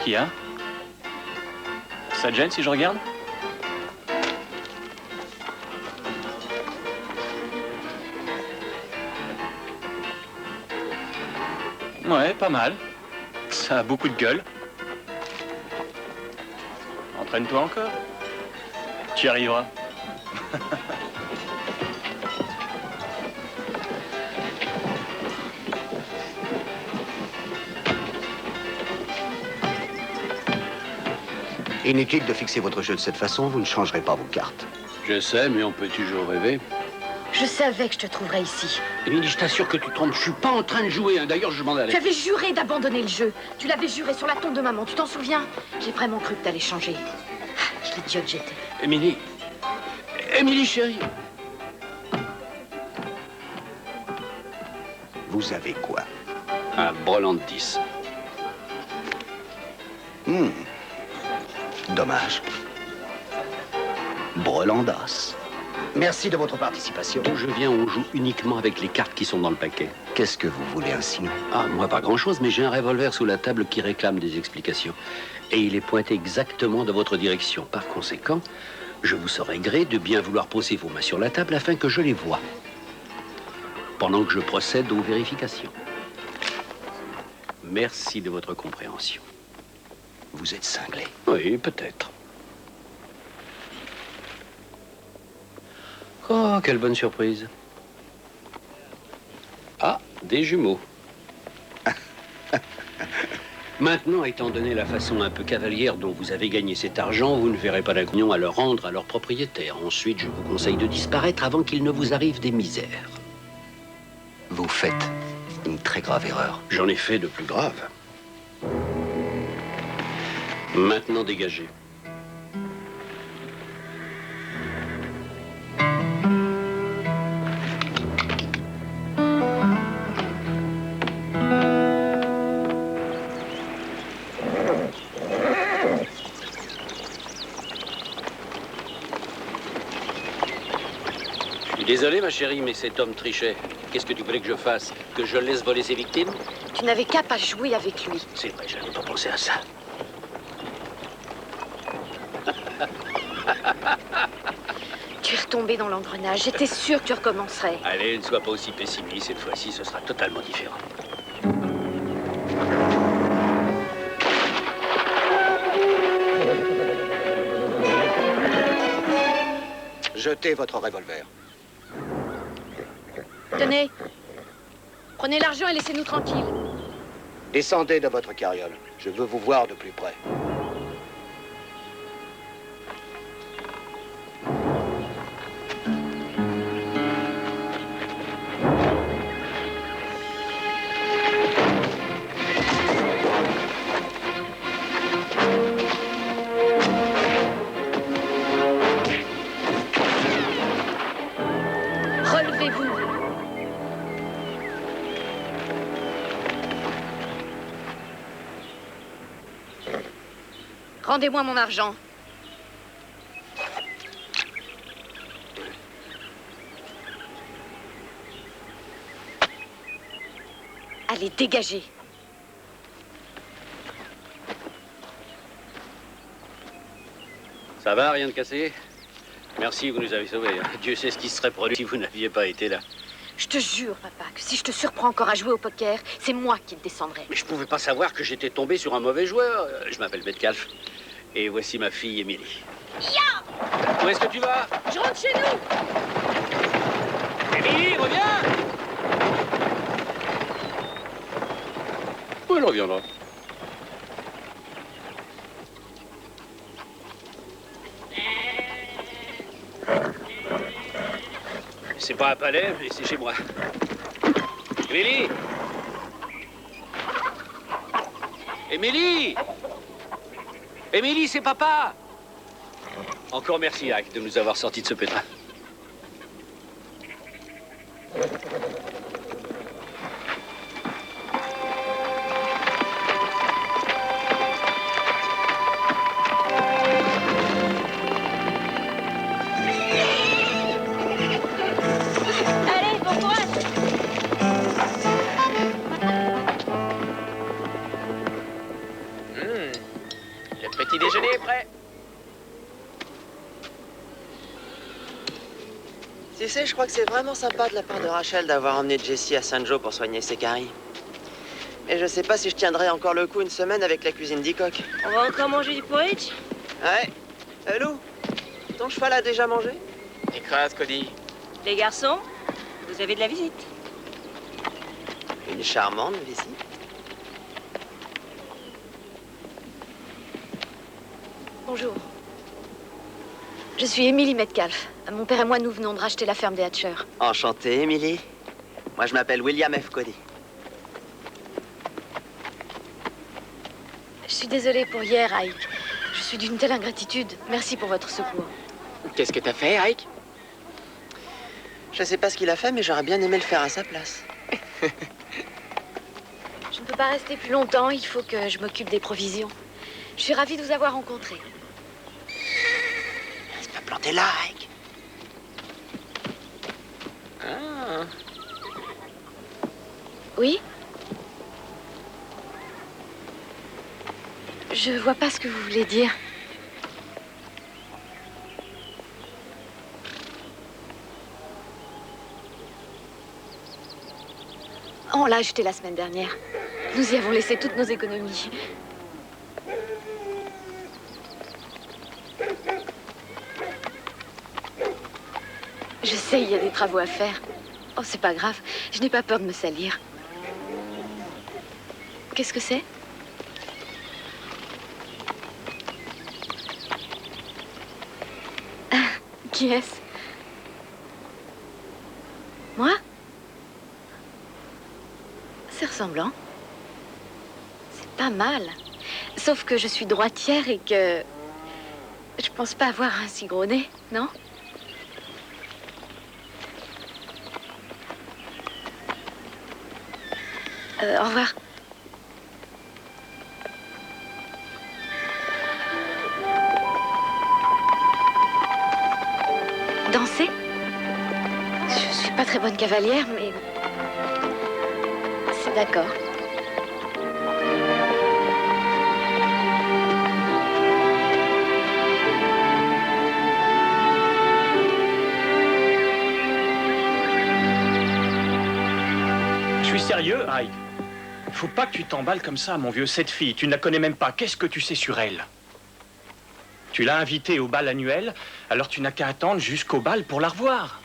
Qu'est-ce qu'il y a? Ça te gêne si je regarde? Ouais, pas mal. Ça a beaucoup de gueule. Entraîne-toi encore. Tu y arriveras. Inutile de fixer votre jeu de cette façon, vous ne changerez pas vos cartes. Je sais, mais on peut toujours rêver. Je savais que je te trouverais ici. Émilie, je t'assure que tu te trompes. Je suis pas en train de jouer. Hein. D'ailleurs, je m'en allais. Tu avais juré d'abandonner le jeu. Tu l'avais juré sur la tombe de maman. Tu t'en souviens? J'ai vraiment cru que t'allais changer. Ah, l'idiote j'étais. Émilie. Émilie, chérie. Vous avez quoi? Un brelan de 10. Dommage. Brelan d'as. Merci de votre participation. D'où je viens, on joue uniquement avec les cartes qui sont dans le paquet. Qu'est-ce que vous voulez insinuer? Ah, moi, pas grand-chose, mais j'ai un revolver sous la table qui réclame des explications. Et il est pointé exactement de votre direction. Par conséquent, je vous saurai gré de bien vouloir poser vos mains sur la table afin que je les voie. Pendant que je procède aux vérifications. Merci de votre compréhension. Vous êtes cinglé. Oui, peut-être. Oh, quelle bonne surprise. Ah, des jumeaux. Maintenant, étant donné la façon un peu cavalière dont vous avez gagné cet argent, vous ne verrez pas d'inconvénient à le rendre à leur propriétaire. Ensuite, je vous conseille de disparaître avant qu'il ne vous arrive des misères. Vous faites une très grave erreur. J'en ai fait de plus graves. Maintenant, dégagez. Désolé, ma chérie, mais cet homme trichait. Qu'est-ce que tu voulais que je fasse? Que je laisse voler ses victimes? Tu n'avais qu'à pas jouer avec lui. C'est vrai, je n'avais pas pensé à ça. Tu es retombé dans l'engrenage. J'étais sûre que tu recommencerais. Allez, ne sois pas aussi pessimiste. Cette fois-ci, ce sera totalement différent. Jetez votre revolver. Tenez. Prenez l'argent et laissez-nous tranquilles. Descendez de votre carriole. Je veux vous voir de plus près. Relevez-vous. Rendez-moi mon argent. Allez, dégagez. Ça va, rien de cassé? Merci, vous nous avez sauvés. Dieu sait ce qui serait produit si vous n'aviez pas été là. Je te jure, papa, que si je te surprends encore à jouer au poker, c'est moi qui te descendrai. Mais je pouvais pas savoir que j'étais tombé sur un mauvais joueur. Je m'appelle Metcalf. Et voici ma fille, Émilie. Ya! Où est-ce que tu vas? Je rentre chez nous! Émilie, reviens! Oui, elle reviendra. C'est pas un palais, mais c'est chez moi. Émilie! Émilie! Émilie, c'est papa! Encore merci, Hack, de nous avoir sortis de ce pétrin. Allez, bon courage! Tu sais, je crois que c'est vraiment sympa de la part de Rachel d'avoir emmené Jessie à Saint Joe pour soigner ses caries. Et je sais pas si je tiendrai encore le coup une semaine avec la cuisine d'Icoc. On va encore manger du porridge? Ouais. Lou, ton cheval a déjà mangé? Écrase, Cody. Les garçons, vous avez de la visite. Une charmante visite. Bonjour. Je suis Émilie Metcalf. Mon père et moi, nous venons de racheter la ferme des Hatcher. Enchanté, Emily. Moi, je m'appelle William F. Cody. Je suis désolée pour hier, Ike. Je suis d'une telle ingratitude. Merci pour votre secours. Qu'est-ce que t'as fait, Ike? Je sais pas ce qu'il a fait, mais j'aurais bien aimé le faire à sa place. Je ne peux pas rester plus longtemps. Il faut que je m'occupe des provisions. Je suis ravie de vous avoir rencontré. Reste pas planté là, Ike. Ah. Oui? Je vois pas ce que vous voulez dire. On l'a acheté la semaine dernière. Nous y avons laissé toutes nos économies. Je sais, il y a des travaux à faire. Oh, c'est pas grave. Je n'ai pas peur de me salir. Qu'est-ce que c'est? Qui est-ce? Moi? C'est ressemblant. C'est pas mal. Sauf que je suis droitière et que... je pense pas avoir un si gros nez, non? Au revoir. Danser? Je suis pas très bonne cavalière, mais... c'est d'accord. Je suis sérieux, Ike. Faut pas que tu t'emballes comme ça, mon vieux. Cette fille, tu ne la connais même pas. Qu'est-ce que tu sais sur elle? Tu l'as invitée au bal annuel, alors tu n'as qu'à attendre jusqu'au bal pour la revoir.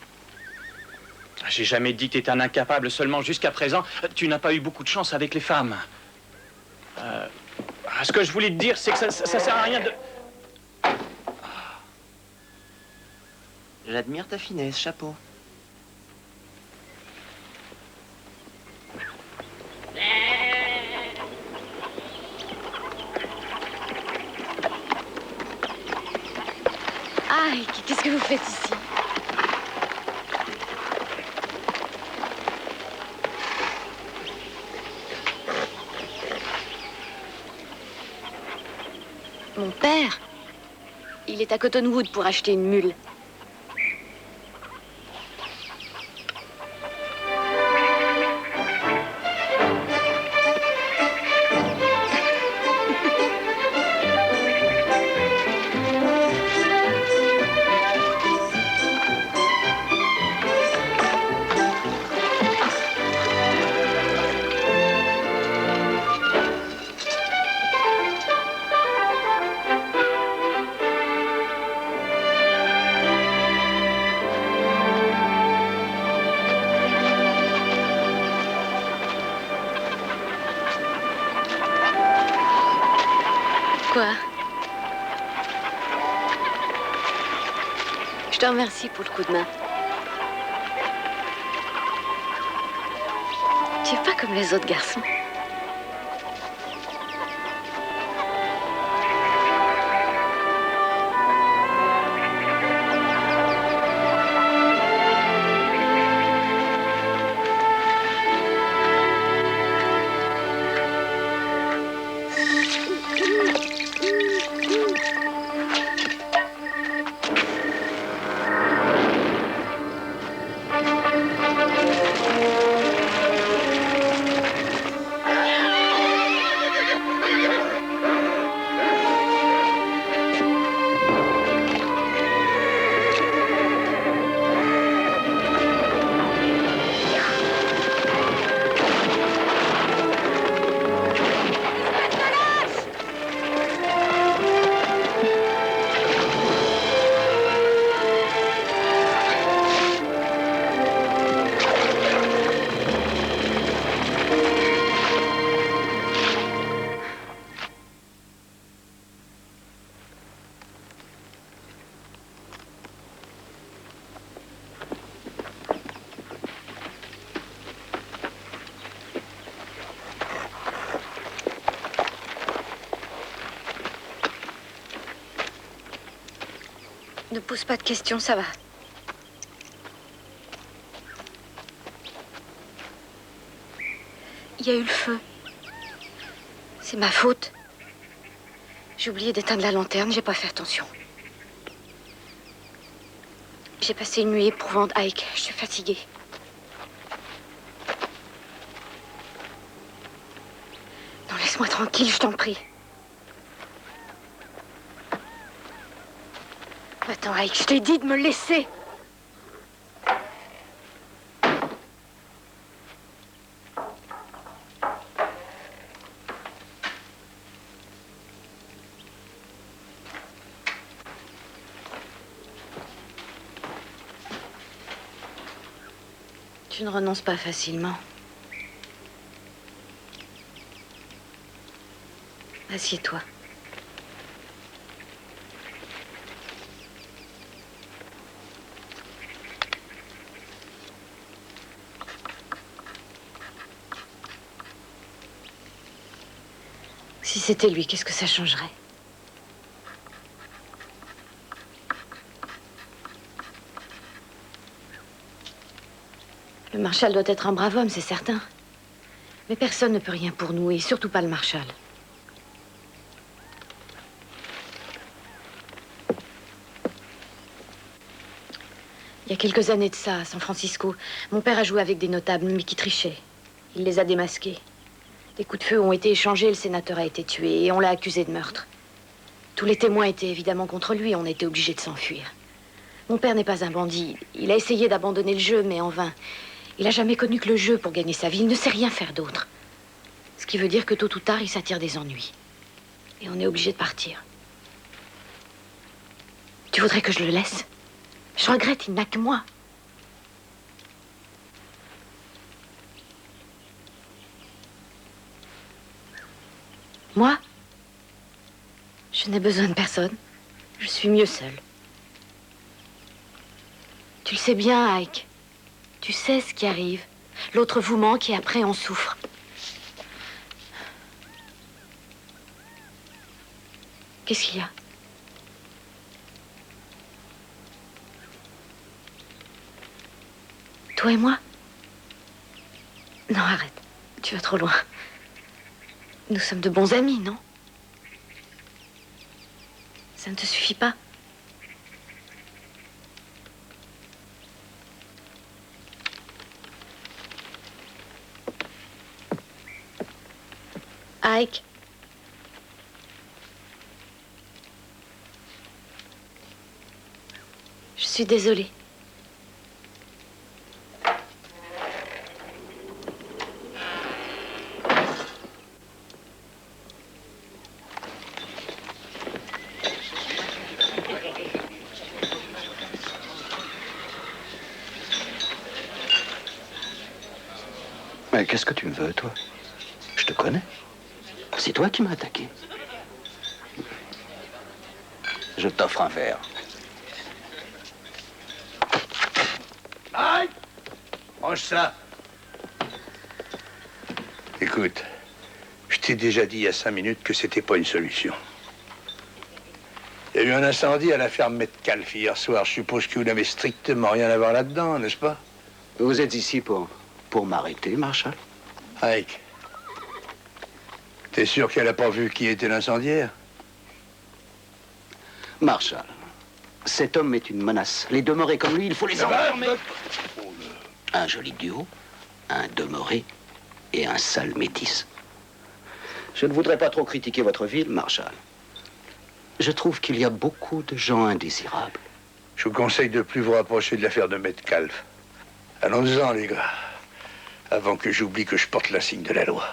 J'ai jamais dit que tu étais un incapable, seulement jusqu'à présent, tu n'as pas eu beaucoup de chance avec les femmes. Ce que je voulais te dire, c'est que ça sert à rien de... J'admire ta finesse, chapeau. Aïe, qu'est-ce que vous faites ici? Mon père, il est à Cottonwood pour acheter une mule. Quoi? Je te remercie pour le coup de main. Tu es pas comme les autres garçons. Ne pose pas de questions, ça va. Il y a eu le feu. C'est ma faute. J'ai oublié d'éteindre la lanterne, j'ai pas fait attention. J'ai passé une nuit éprouvante, Ike. Je suis fatiguée. Non, laisse-moi tranquille, je t'en prie. Attends, Ike, je t'ai dit de me laisser. Tu ne renonces pas facilement. Assieds-toi. Si c'était lui, qu'est-ce que ça changerait? Le Marshal doit être un brave homme, c'est certain. Mais personne ne peut rien pour nous, et surtout pas le Marshal. Il y a quelques années de ça, à San Francisco, mon père a joué avec des notables, mais qui trichaient. Il les a démasqués. Des coups de feu ont été échangés, le sénateur a été tué, et on l'a accusé de meurtre. Tous les témoins étaient évidemment contre lui, on était obligés de s'enfuir. Mon père n'est pas un bandit. Il a essayé d'abandonner le jeu, mais en vain. Il n'a jamais connu que le jeu pour gagner sa vie. Il ne sait rien faire d'autre. Ce qui veut dire que tôt ou tard, il s'attire des ennuis. Et on est obligé de partir. Tu voudrais que je le laisse? Je regrette, il n'a que moi. Moi? Je n'ai besoin de personne. Je suis mieux seule. Tu le sais bien, Ike. Tu sais ce qui arrive. L'autre vous manque et après on souffre. Qu'est-ce qu'il y a? Toi et moi? Non, arrête. Tu vas trop loin. Nous sommes de bons amis, non? Ça ne te suffit pas? Ike. Je suis désolée. Mais qu'est-ce que tu me veux, toi? Je te connais. C'est toi qui m'as attaqué. Je t'offre un verre. Aïe! Mange ça. Écoute, je t'ai déjà dit il y a 5 minutes que c'était pas une solution. Il y a eu un incendie à la ferme Metcalf hier soir. Je suppose que vous n'avez strictement rien à voir là-dedans, n'est-ce pas? Vous êtes ici pour m'arrêter, Marshal? Ike, t'es sûr qu'elle n'a pas vu qui était l'incendiaire? Marshal, cet homme est une menace. Les demeurés comme lui, il faut les enfermer. Un joli duo, un demeuré et un sale métis. Je ne voudrais pas trop critiquer votre ville, Marshal. Je trouve qu'il y a beaucoup de gens indésirables. Je vous conseille de plus vous rapprocher de l'affaire de Metcalf. Allons-en, les gars. Avant que j'oublie que je porte l'insigne de la loi.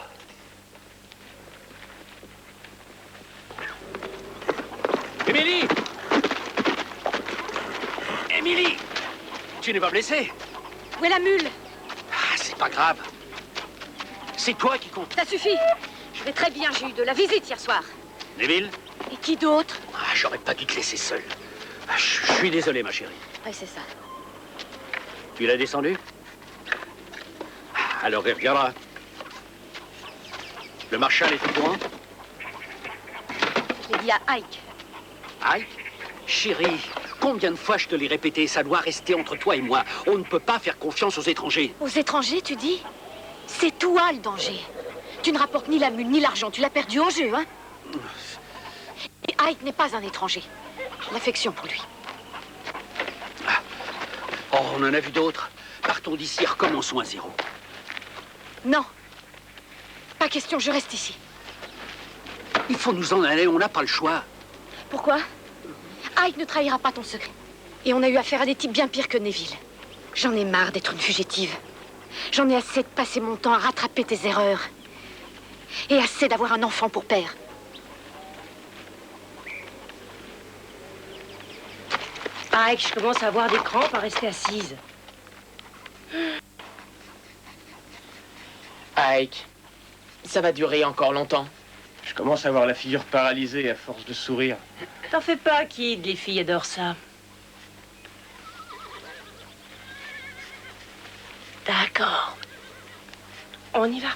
Émilie! Émilie! Tu n'es pas blessée? Où est la mule? Ah, c'est pas grave. C'est toi qui compte. Ça suffit. Je vais très bien, j'ai eu de la visite hier soir. Neville? Et qui d'autre? Ah, j'aurais pas dû te laisser seule. Ah, je suis désolé, ma chérie. Oui, c'est ça. Tu l'as descendu? Alors il reviendra. Le Marshal est au courant? Je l'ai dit à Ike. Ike? Chérie, Combien de fois je te l'ai répété, ça doit rester entre toi et moi. On ne peut pas faire confiance aux étrangers. Aux étrangers, tu dis? C'est toi le danger. Tu ne rapportes ni la mule ni l'argent. Tu l'as perdu au jeu, hein? Et Ike n'est pas un étranger. J'ai l'affection pour lui. Oh, on en a vu d'autres. Partons d'ici et recommençons à zéro. Non. Pas question, je reste ici. Il faut nous en aller, on n'a pas le choix. Pourquoi? Ike ne trahira pas ton secret. Et on a eu affaire à des types bien pires que Neville. J'en ai marre d'être une fugitive. J'en ai assez de passer mon temps à rattraper tes erreurs. Et assez d'avoir un enfant pour père. Ike, je commence à avoir des crampes à rester assise. Ike, ça va durer encore longtemps. Je commence à avoir la figure paralysée à force de sourire. T'en fais pas, Kid, les filles adorent ça. D'accord. On y va.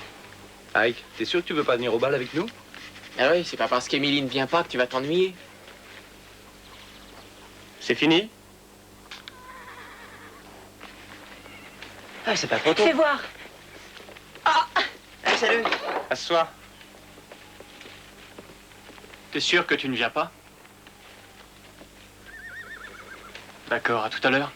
Ike, t'es sûr que tu veux pas venir au bal avec nous? Ah oui, c'est pas parce qu'Emily ne vient pas que tu vas t'ennuyer. C'est fini? Ah, c'est pas trop tôt. Fais voir. Ah, salut. Assois. T'es sûr que tu ne viens pas? D'accord, à tout à l'heure.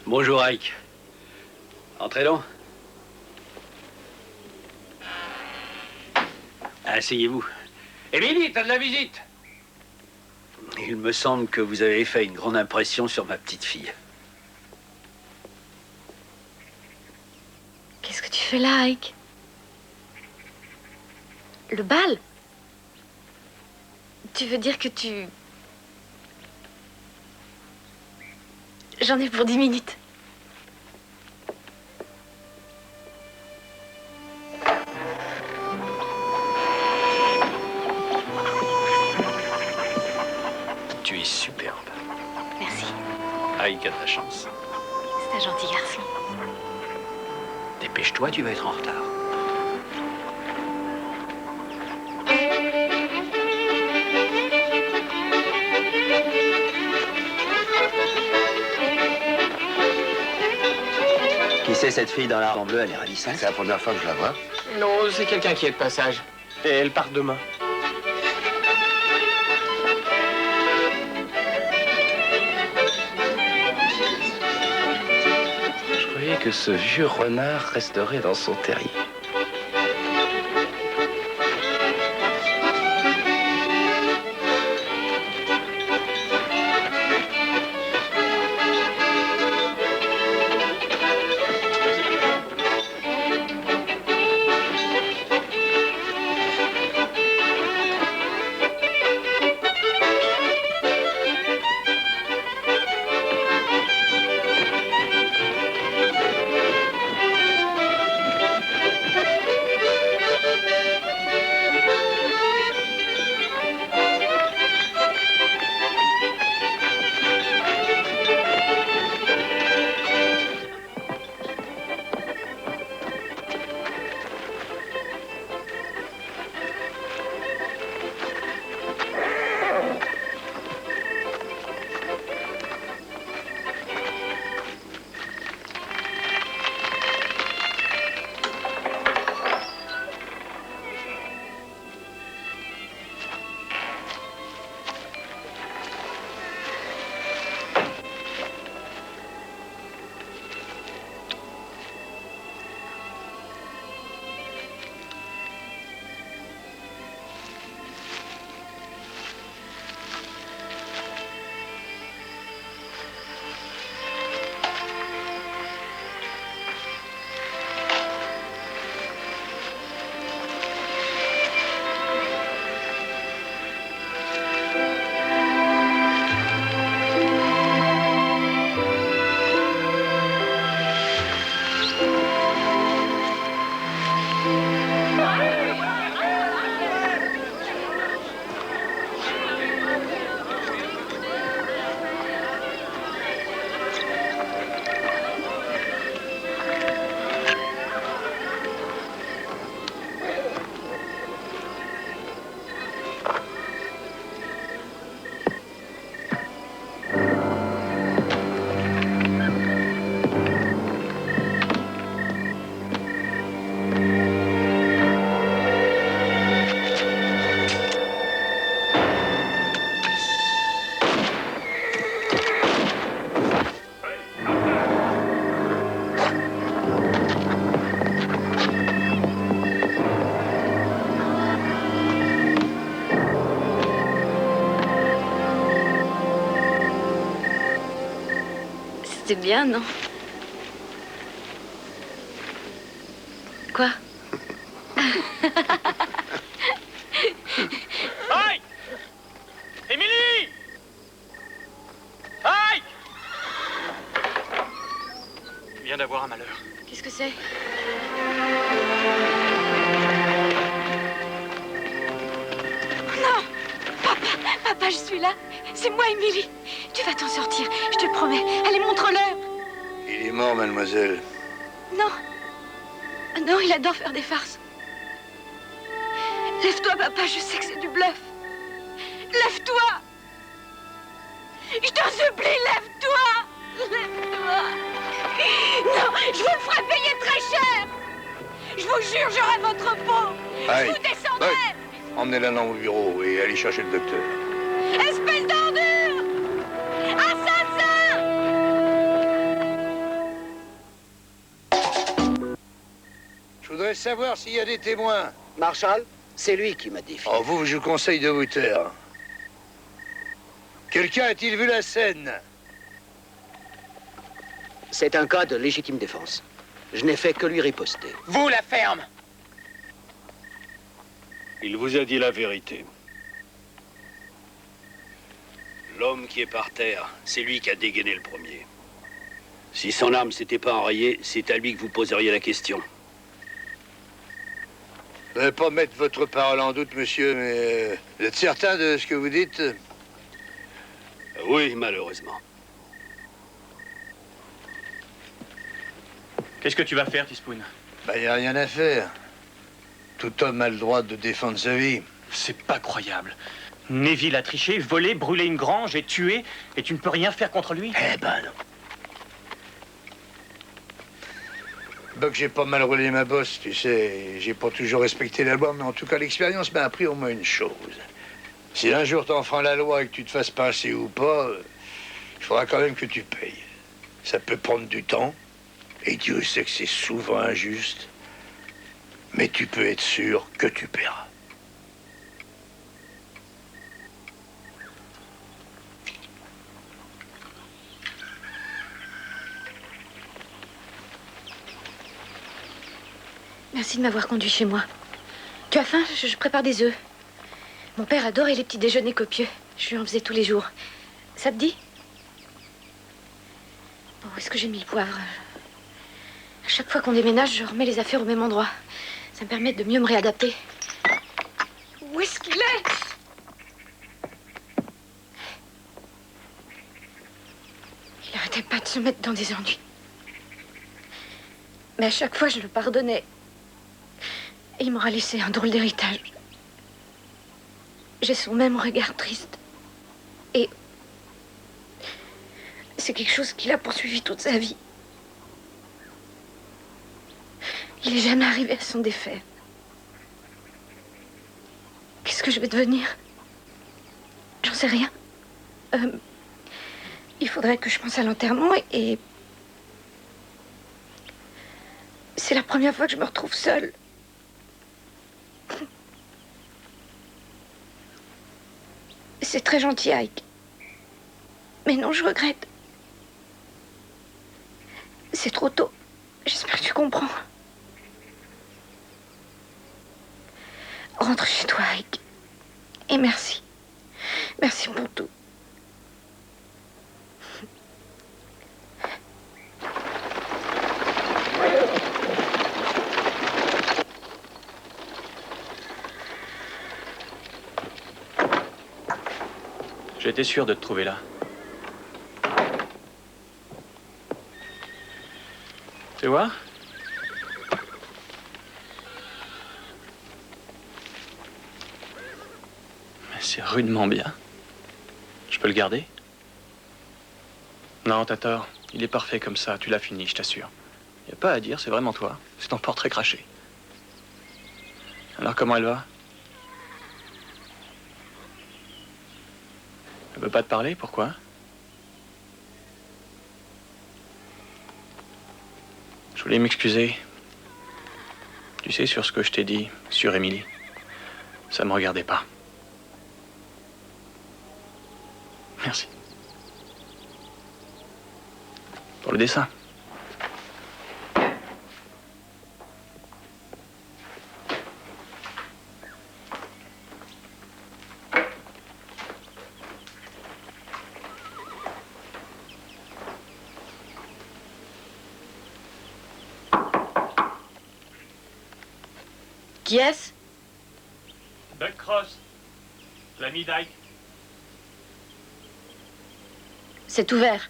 Bonjour, Ike. Entrez donc. Asseyez-vous. Émilie, t'as de la visite. Il me semble que vous avez fait une grande impression sur ma petite fille. Qu'est-ce que tu fais là, Ike? Le bal? Tu veux dire que tu... J'en ai pour 10 minutes. Tu es superbe. Merci. Ike a de la chance. C'est un gentil garçon. Dépêche-toi, tu vas être en retard. Qui c'est cette fille dans l'arbre bleu? Elle est ravissante. C'est la première fois que je la vois. Non, c'est quelqu'un qui est de passage. Et elle part demain. Je croyais que ce vieux renard resterait dans son terrier. C'est bien, non? Quoi? Aïe! Émilie! Aïe! Tu viens d'avoir un malheur. Qu'est-ce que c'est? Non! Papa, je suis là. C'est moi, Émilie. Tu vas t'en sortir, je te le promets. Allez, montre-leur. Il est mort, mademoiselle. Non. Non, il adore faire des farces. Lève-toi, papa, je sais que c'est du bluff. Lève-toi! Je t'en supplie, lève-toi! Lève-toi! Non, je vous le ferai payer très cher! Je vous jure, j'aurai votre peau! Aïe. Je vous descendrai! Aïe. Emmenez-la dans mon bureau et allez chercher le docteur. Espèce d'ordure! Assassin! Je voudrais savoir s'il y a des témoins. Marshall, c'est lui qui m'a défié. Oh, vous, je vous conseille de vous taire. Quelqu'un a-t-il vu la scène? C'est un cas de légitime défense. Je n'ai fait que lui riposter. Vous, la ferme! Il vous a dit la vérité. L'homme qui est par terre, c'est lui qui a dégainé le premier. Si son arme s'était pas enrayée, c'est à lui que vous poseriez la question. Vous n'allez pas mettre votre parole en doute, monsieur, mais vous êtes certain de ce que vous dites? Oui, malheureusement. Qu'est-ce que tu vas faire, Teaspoon? Ben, y a rien à faire. Tout homme a le droit de défendre sa vie. C'est pas croyable. Neville a triché, volé, brûlé une grange et tué, et tu ne peux rien faire contre lui? Eh ben non. Buck, j'ai pas mal roulé ma bosse, tu sais. J'ai pas toujours respecté la loi, mais en tout cas, l'expérience m'a appris au moins une chose. Si un jour t'enfreins la loi et que tu te fasses pincer ou pas, il faudra quand même que tu payes. Ça peut prendre du temps, et Dieu sait que c'est souvent injuste, mais tu peux être sûr que tu paieras. Merci de m'avoir conduit chez moi. Tu as faim? Je prépare des œufs. Mon père adorait les petits déjeuners copieux. Je lui en faisais tous les jours. Ça te dit? Oh, où est-ce que j'ai mis le poivre? À chaque fois qu'on déménage, je remets les affaires au même endroit. Ça me permet de mieux me réadapter. Où est-ce qu'il est? Il arrêtait pas de se mettre dans des ennuis. Mais à chaque fois, je le pardonnais. Et il m'aura laissé un drôle d'héritage. J'ai son même regard triste. Et c'est quelque chose qui l'a poursuivi toute sa vie. Il n'est jamais arrivé à s'en défaire. Qu'est-ce que je vais devenir? J'en sais rien. Il faudrait que je pense à l'enterrement et... C'est la première fois que je me retrouve seule. C'est très gentil, Ike. Mais non, je regrette. C'est trop tôt. J'espère que tu comprends. Rentre chez toi, Ike. Et merci. Merci pour tout. J'étais sûr de te trouver là. Tu vois? Mais c'est rudement bien. Je peux le garder? Non, t'as tort. Il est parfait comme ça. Tu l'as fini, je t'assure. Y a pas à dire, c'est vraiment toi. C'est ton portrait craché. Alors comment elle va? Elle veut pas te parler, pourquoi? Je voulais m'excuser. Tu sais, sur ce que je t'ai dit, sur Émilie. Ça me regardait pas. Merci. Pour le dessin. Qui est-ce? Buck Cross, l'ami d'Ike. C'est ouvert.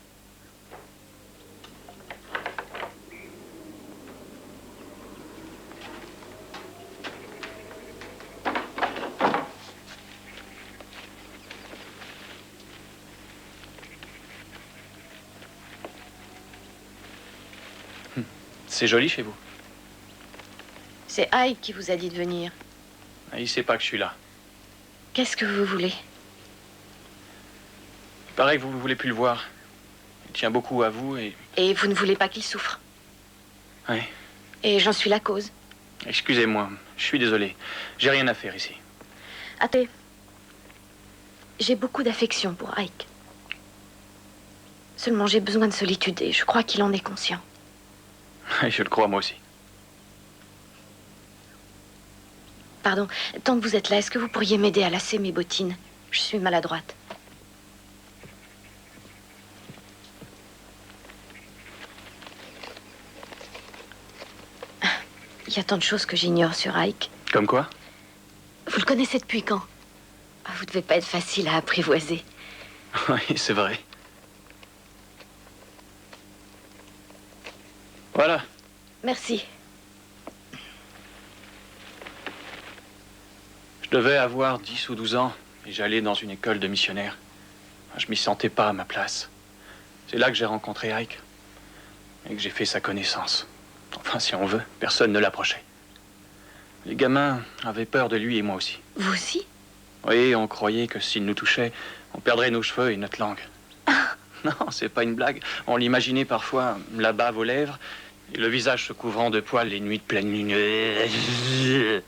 C'est joli chez vous. C'est Ike qui vous a dit de venir. Il sait pas que je suis là. Qu'est-ce que vous voulez? Il paraît que vous ne voulez plus le voir. Il tient beaucoup à vous et... Et vous ne voulez pas qu'il souffre? Oui. Et j'en suis la cause. Excusez-moi, je suis désolé. J'ai rien à faire ici. Attendez. J'ai beaucoup d'affection pour Ike. Seulement, j'ai besoin de solitude et je crois qu'il en est conscient. Je le crois, moi aussi. Pardon, tant que vous êtes là, est-ce que vous pourriez m'aider à lasser mes bottines? Je suis maladroite. Il y a tant de choses que j'ignore sur Ike. Comme quoi? Vous le connaissez depuis quand? Vous devez pas être facile à apprivoiser. Oui, c'est vrai. Voilà. Merci. Je devais avoir 10 ou 12 ans et j'allais dans une école de missionnaires. Je m'y sentais pas à ma place. C'est là que j'ai rencontré Ike et que j'ai fait sa connaissance. Enfin, si on veut, personne ne l'approchait. Les gamins avaient peur de lui et moi aussi. Vous aussi? Oui, on croyait que s'il nous touchait, on perdrait nos cheveux et notre langue. Non, c'est pas une blague. On l'imaginait parfois, la bave aux lèvres, et le visage se couvrant de poils les nuits de pleine lune.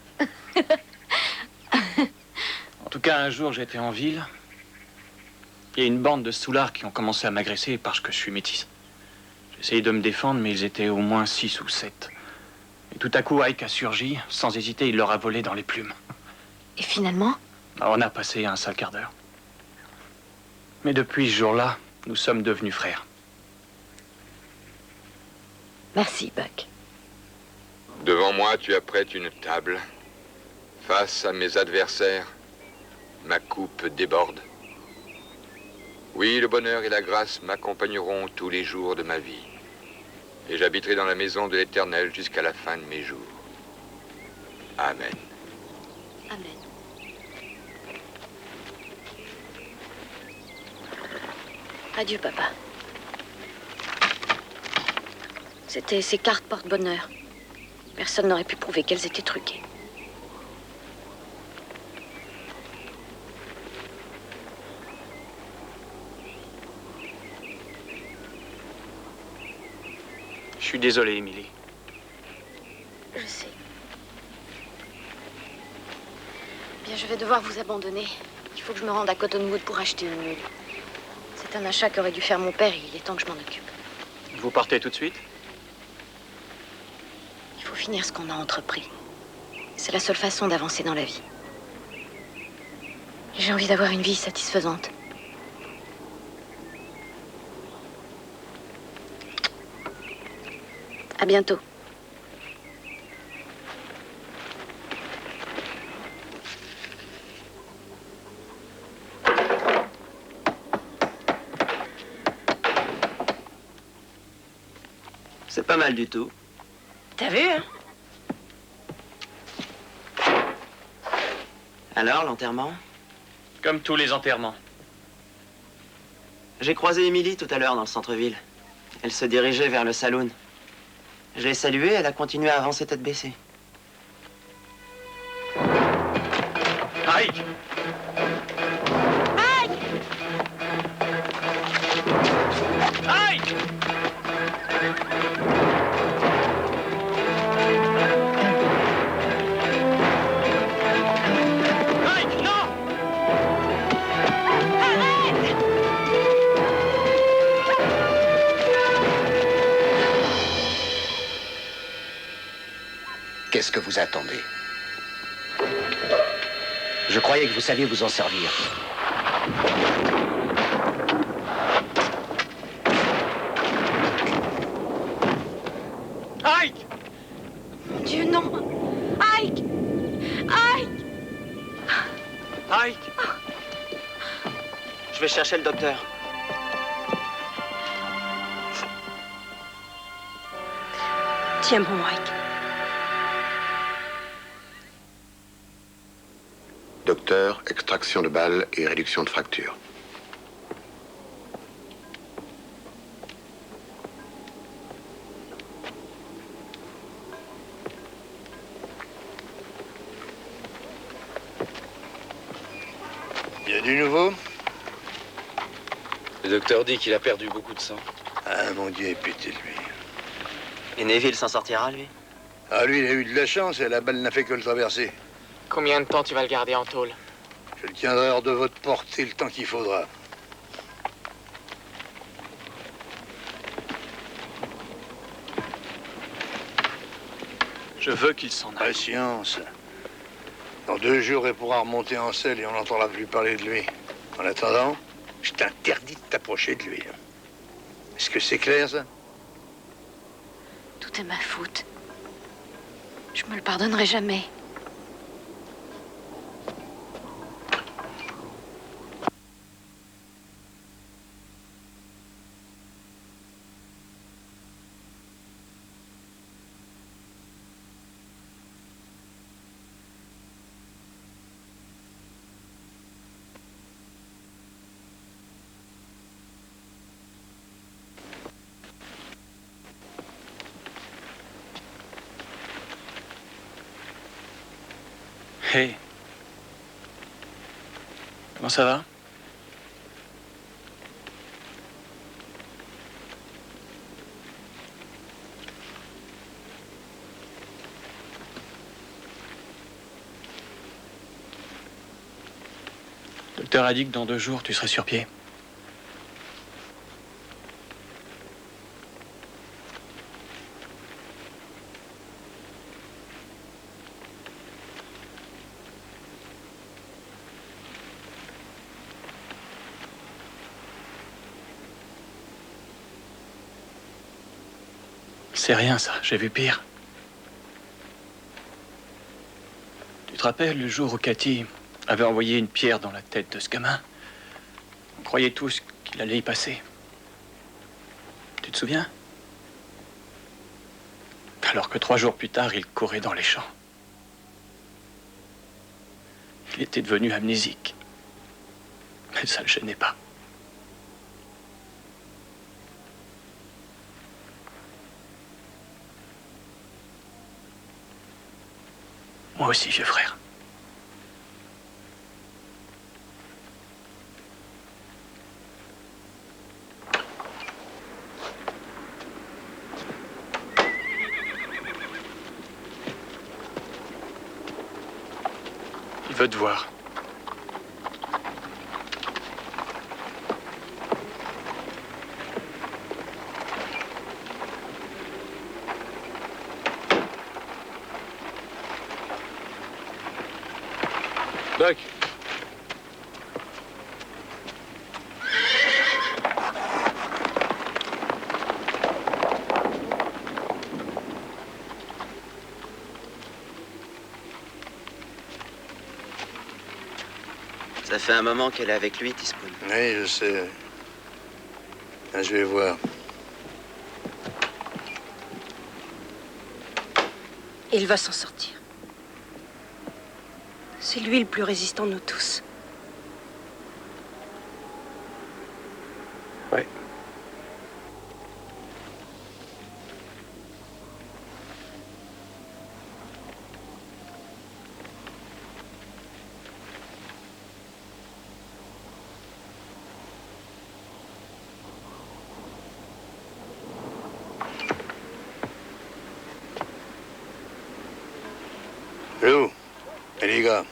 En tout cas, un jour, j'étais en ville. Il y a une bande de soulards qui ont commencé à m'agresser parce que je suis métisse. J'ai essayé de me défendre, mais ils étaient au moins 6 ou 7. Et tout à coup, Ike a surgi. Sans hésiter, il leur a volé dans les plumes. Et finalement? Alors, on a passé un sale quart d'heure. Mais depuis ce jour-là, nous sommes devenus frères. Merci, Buck. Devant moi, tu apprêtes une table. Face à mes adversaires, ma coupe déborde. Oui, le bonheur et la grâce m'accompagneront tous les jours de ma vie. Et j'habiterai dans la maison de l'Éternel jusqu'à la fin de mes jours. Amen. Amen. Adieu, papa. C'était ces cartes porte-bonheur. Personne n'aurait pu prouver qu'elles étaient truquées. Je suis désolé, Émilie. Je sais. Bien, je vais devoir vous abandonner. Il faut que je me rende à Cottonwood pour acheter une mule. C'est un achat qu'aurait dû faire mon père et il est temps que je m'en occupe. Vous partez tout de suite? Il faut finir ce qu'on a entrepris. C'est la seule façon d'avancer dans la vie. Et j'ai envie d'avoir une vie satisfaisante. À bientôt. C'est pas mal du tout. T'as vu, hein? Alors, l'enterrement? Comme tous les enterrements. J'ai croisé Emily tout à l'heure dans le centre-ville. Elle se dirigeait vers le saloon. Je l'ai saluée, elle a continué à avancer tête baissée. Ike! Ike! Ike, non! Qu'est-ce que vous attendez? Je croyais que vous saviez vous en servir. Ike! Mon Dieu, non! Ike! Ike! Ike! Je vais chercher le docteur. Tiens bon, Ike. Docteur, extraction de balles et réduction de fractures. Il y a du nouveau? Le docteur dit qu'il a perdu beaucoup de sang. Ah, mon Dieu, est pété de lui. Et Neville s'en sortira, lui? Ah, lui, il a eu de la chance et la balle n'a fait que le traverser. Combien de temps tu vas le garder en tôle? Je le tiendrai hors de votre portée le temps qu'il faudra. Je veux qu'il s'en aille. Patience. Dans 2 jours, il pourra remonter en selle et on n'entendra plus parler de lui. En attendant, je t'interdis de t'approcher de lui. Est-ce que c'est clair, ça? Tout est ma faute. Je me le pardonnerai jamais. Hey. Comment ça va? Le docteur a dit que dans 2 jours, tu serais sur pied. C'est rien, ça. J'ai vu pire. Tu te rappelles le jour où Cathy avait envoyé une pierre dans la tête de ce gamin? On croyait tous qu'il allait y passer. Tu te souviens? Alors que 3 jours plus tard, il courait dans les champs. Il était devenu amnésique. Mais ça ne le gênait pas. Moi aussi, vieux frère. Il veut te voir. Doc. Ça fait un moment qu'elle est avec lui, Teaspoon. Oui, je sais. Ah, je vais voir. Il va s'en sortir. C'est lui le plus résistant de nous tous. Ouais. Lou, et les gars.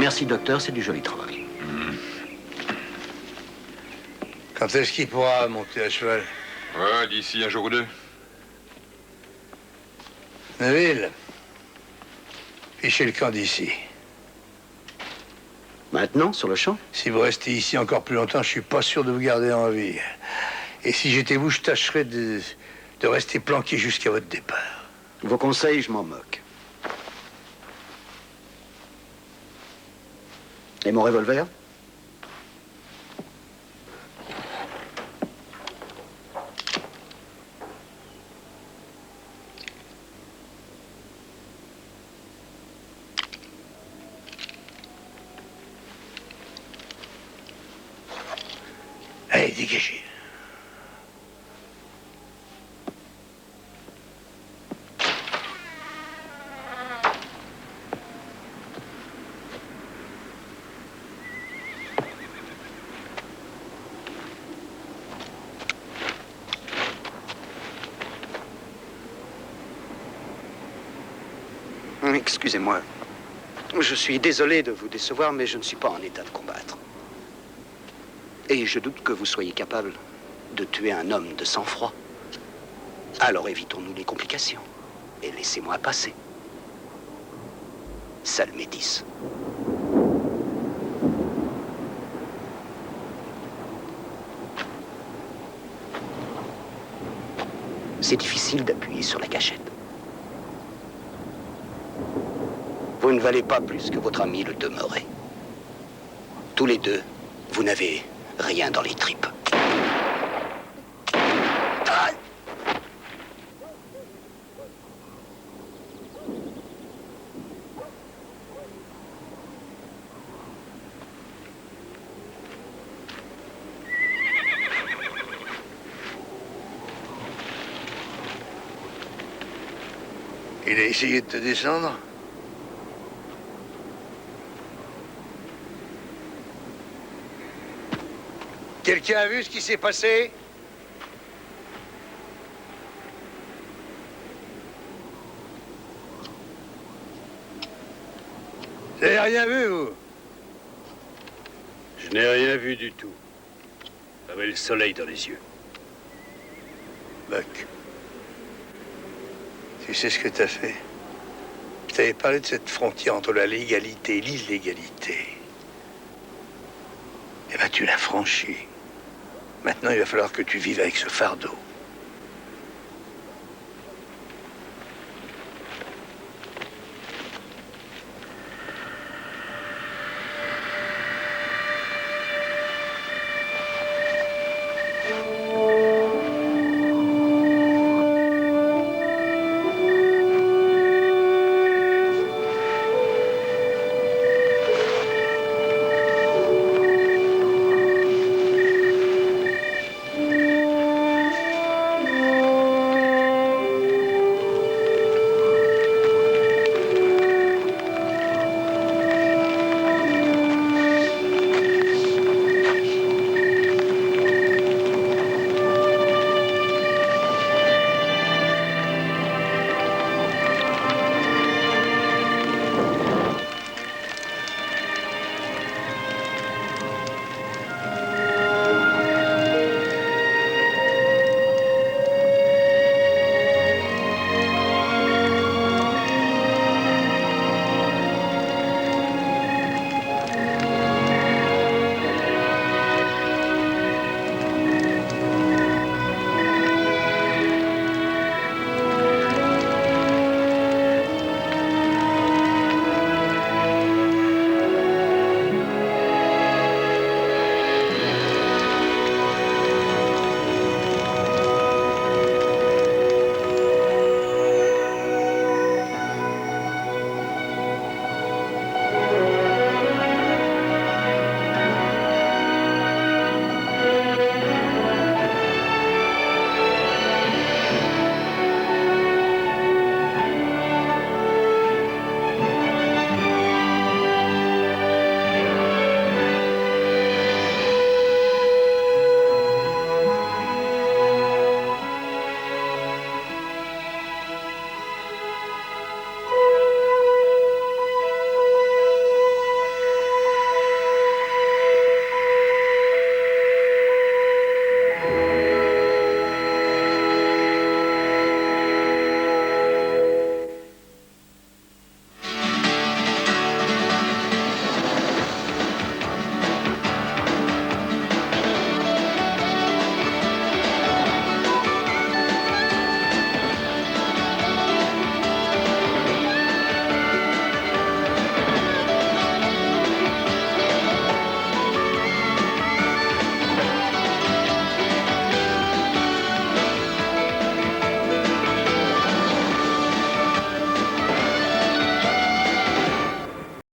Merci, docteur, c'est du joli travail. Quand est-ce qu'il pourra monter à cheval? Ouais, d'ici un jour ou deux. Neville, fichez le camp d'ici. Maintenant, sur le champ? Si vous restez ici encore plus longtemps, je suis pas sûr de vous garder en vie. Et si j'étais vous, je tâcherais de rester planqué jusqu'à votre départ. Vos conseils, je m'en moque. Et mon revolver? Allez, dégagez. Excusez-moi. Je suis désolé de vous décevoir, mais je ne suis pas en état de combattre. Et je doute que vous soyez capable de tuer un homme de sang-froid. Alors évitons-nous les complications et laissez-moi passer. Sale métisse. C'est difficile d'appuyer sur la gâchette. Vous ne valez pas plus que votre ami le demeurait. Tous les deux, vous n'avez rien dans les tripes. Il a essayé de te descendre? Quelqu'un a vu ce qui s'est passé? Vous n'avez rien vu, vous? Je n'ai rien vu du tout. J'avais le soleil dans les yeux. Buck, tu sais ce que t'as fait? Je t'avais parlé de cette frontière entre la légalité et l'illégalité. Eh ben, tu l'as franchie. Maintenant, il va falloir que tu vives avec ce fardeau.